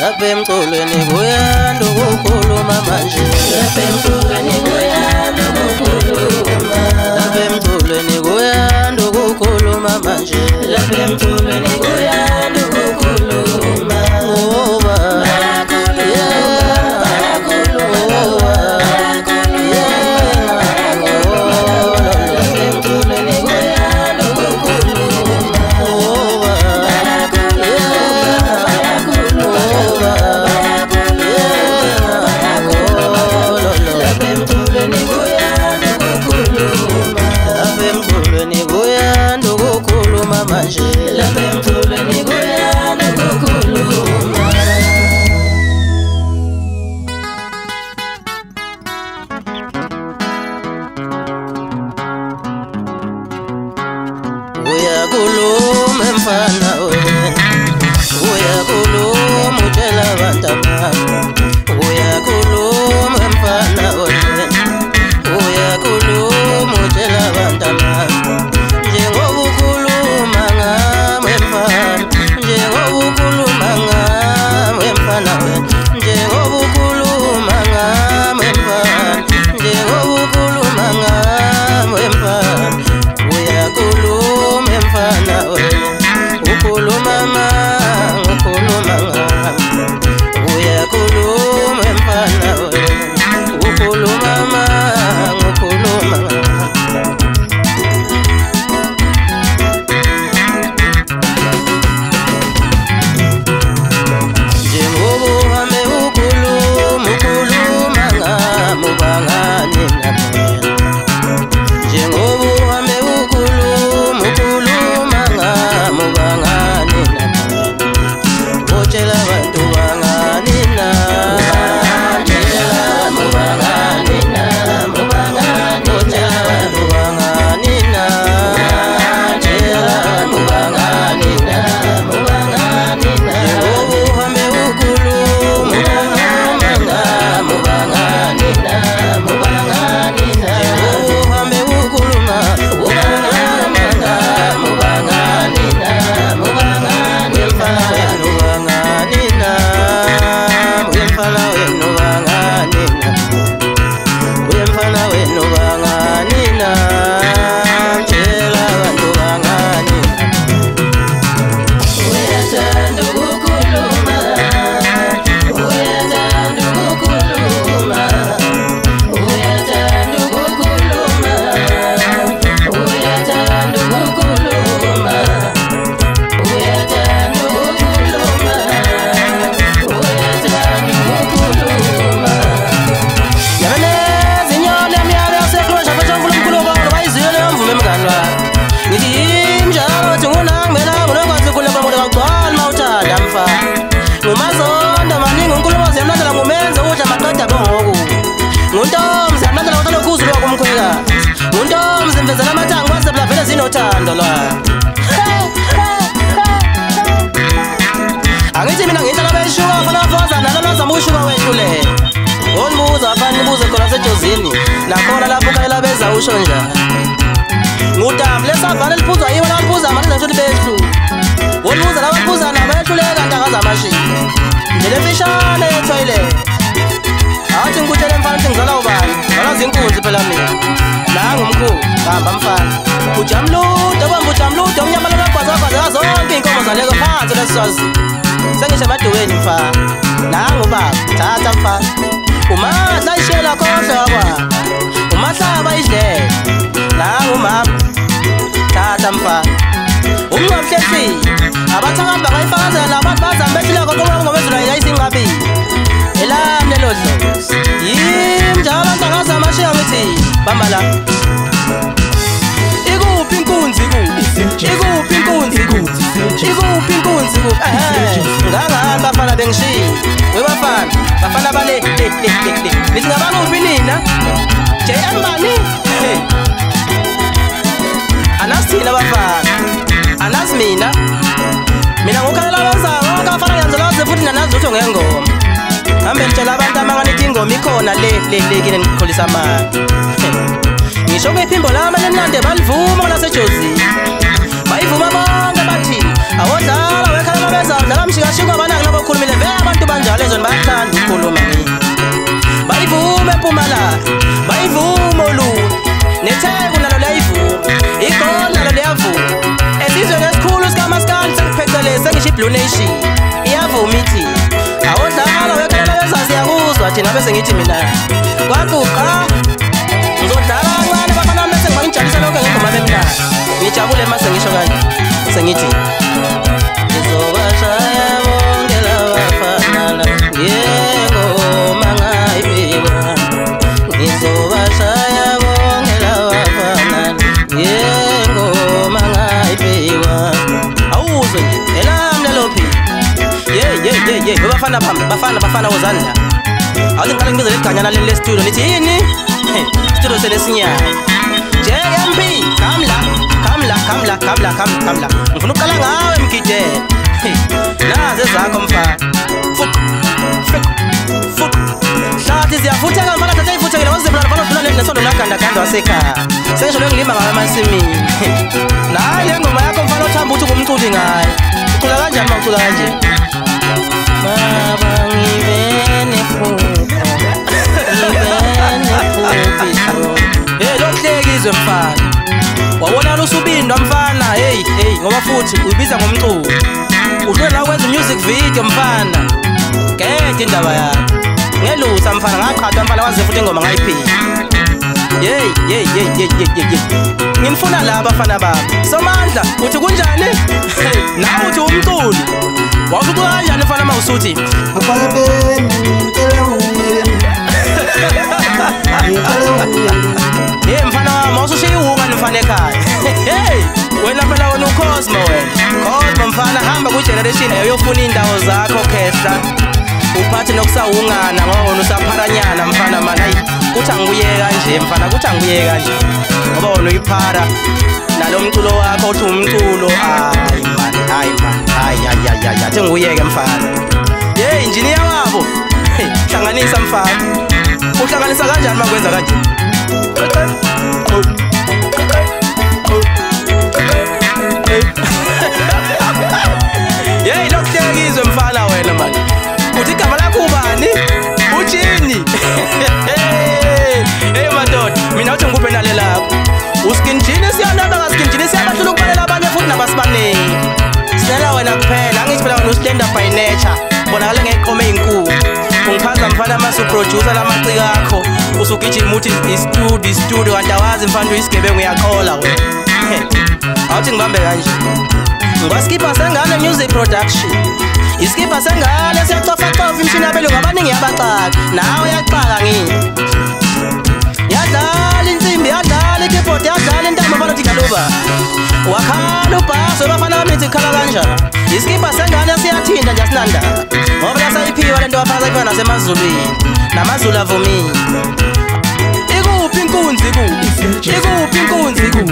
lapha emculweni kuyanda ukukhuluma manje, lapha emculweni kuyanda ukukhuluma, lapha emculweni kuyanda ukukhuluma manje, lapha emculweni kuyanda ukukhuluma, ngoba uyakhuluma mfana wena, uyakhuluma utshela abantu abakho, uyakhuluma mfana wena, uyakhuluma utshela abantu abakho, njengoba ukhuluma ngami mfana, njengoba ukhuluma ngami mfana wena, njengoba ukhuluma ngami mfana, njengoba ukhuluma ngami mfana, uyakhuluma mfana wena, ukhuluma ngami, ukhuluma ngami, uyakhuluma mfana wena, ukhuluma ngami, ukhuluma ngami. Njengoba uhambe ukhuluma, ukhuluma ngami ubangani nami, njengoba uhambe ukhuluma, ukhuluma ngami ubangani nami, utshela abantu ubangani nami, utshela abantu ubangani nami, utshela abantu ubangani nami, utshela abantu ubangani nami, njengoba uhambe ukhuluma, ukhuluma ngami ubangani nami, njengoba uhambe ukhuluma, ukhuluma ngami ubangani nami, wemfana wena ubangani nami, wemfana wena ubangani nami, wemfana wena ubangani nami, tshela abantu ubangani nami. Uyathanda ukukhuluma, uyathanda ukukhuluma, uyathanda ukukhuluma, uyathanda ukukhuluma, uyathanda ukukhuluma, uyathanda ukukhuluma. Yabeneza inyoni emnyama yasekhosha futhi ngifuna ukukhuluma ngoba izilo yomvume mngani wami. Ngithi yimi njalo uthi ngunangibela ngunokwazi ukukhuluma ngoba ngagcwala mawuthanda mfana. Ngumazonda maningi unkulumo ziyamlandela ngumenze udla maqeda bongoku. Nguntombi ziyamlandela ngothanda ukhuzulu wakumkhwekazi. Nguntombi zimvezela amathanga kwase phela vele zinothando la. Angithi mina ngihlala beshuka fana foza nalo nazama ushuka wethu le. Wonibuza afana nibuze khona sejozini. Nakhona lapho ukayela beza usho njani. Ngudam lesavana liphuzwa yiwo nalibuza manje ngizothi behlu. Wonibuza lababuza nabayehluleka ntaka zamashiya. Ndele fishane etoilet. Athi ngikutshele mfana ukuthi ngizala ubani. Ngalazi inkunzi phela mina. Nanga umkhulu hamba mfana. Ujamludo bamba ujamludo umnyama lobhaza zonke inkomo zaleko phansi lesizwazi. Sengisho emadukweni mfana. Nanga ubaba thatha mfana. Umadla ishela khohlwa kwa. Umahlaba idlela. Nanga umama. Thatha mfana. Umnqamhlehli. Abathakamba bayifakazela labantu bazambethile konke ngomezulu yayisinqabi. Elami lelo dlozi. Yimi njalo abantu angazamashiya ngithi bamba la. Ikuphi inkunzi kuphi? Ikuphi inkunzi kuphi? Ikuphi inkunzi kuphi? Ngangani bafana bengishiya. Webafana, bafana bale. Nithi ngabanguphi nina? JM bani? Anasina bafana. Anas mina. Mina ngukhalela abazango ngafana yanzelaze futhi nanazi utho ngengoma. Hambe ngitshela abantu amanganithi ingoma ikhona le kini ngikholisa amanga. Ngisho ngephimbo lami lenande balivuma nasejozini. Bayivuma bonke bathi awodlala wekhala bezadlala mshikashiko abanaki labo khulumile vele abantu ngalezweni bayathanda ukukhuluma ngini. Bayivume eMpumalanga, bayivume Olundi, neTheku nalo liyayivuma, iGoli nalo liyavuma. Esizweni esikhulu sikaMaskandi sengiphecelezi sengisho iBlue Nation, iyavuma ithi awodlala wekelela bezazi yakuzwa thina bese ngithi mina kwaquqa ngizodlala kancane bafana bese ngibangijabulisa lonke ngengoma bemnandi. Ngijabule mase ngisho kanje sengithi ngizobashaya bonke labafana ngengoma ngayibeka, ngizobashaya bonke labafana ngengoma ngayibeka. Awuzwe nje elami lelophi bafana wozani la. Awuthi ngiqale ngibize leganyana leli le-studio nithi yini? Studio selesinyaya JMP, come la. Ngifuna uqala ngawe Mgidela. Nazi ezakho mfana. Fuk. Hlathi ziyafutheka mfana, thatha ifuthekile wazibulala mfana udlula nesondo lagandaganda wasekhaya. Sengisho lengilima ngawe emasimini. Nayi le ngoma yakho mfana othamba uthi ngumculi ngayo. Ucula kanjani uma ucula kanje? Baba ngibene phupha. Lohlekizwe mfana. Wawona usubindwa mfana, hey ngoba futhi uyibiza ngomculo. Udlule la kwenza music video mfana. Ngeke indaba yakho. Ngelusa mfana ngaqhathwa mfana waze futhi ingoma ngayiphika. Ngifuna la abafana bami. Somandla uthi kunjani? Nawe uthi umculi. Wawuthi kanjani mfana mawusuthi? Mfana wami awusushiya iwunga mfana ekhaya. Wena phela wena uCosmo wena. Cosmo mfana hamba kugeneration uyofuna indawo zakho khehla. Uphathi nokusawungana ngoba wena usapharanyana mfana mana uthi angiyeka nje mfana kuthi angiyeka nje. Ngoba wena uyiphara nalo mculo wakho uthi umculo hayi man. Athi ngiyeke mfana. Engineer wabo. Hlanganisa mfana. Uhlanganisa kanjani makwenza kanje? Lokuhlekizwe mfana wena mani. Uthi igama lakho ubani? Uthini? Madoda, mina uthi ngikuphe nale lakho. Uskin Genie siyanaba ngaskin Genie siyabahlula ukubalela abanye futhi nabasibaneni. Sinela wena kuphela, angithi phela wena ustand up by nature. Bonakala ngeqhome ezinkulu. Ungiphaza mfana mase uproducer lamacika akho. Usugijima uthi i-studio kanti awazi mfana uyisigebengu uyaqola wena. Awuthi ngibambe kanje. Ngwaskipha sengane music production. Iskipha sengane siyacofa imishini yabelungu abaningi yabaxaka. Nawe uyaqaka ngini. Yadlala insimbi, yadlala ikeyboard, yadlala intamo mfana uthi galuba. Wakhala ubhaso bafana bamithi khala kanjani. Iskipha sengane siyathinta nje asinanda. Ngoba lasayiphiwa lento wafaka sayiphiwa nasemazulwini. Namazulu avumile. Ikuphi inkunzi ku?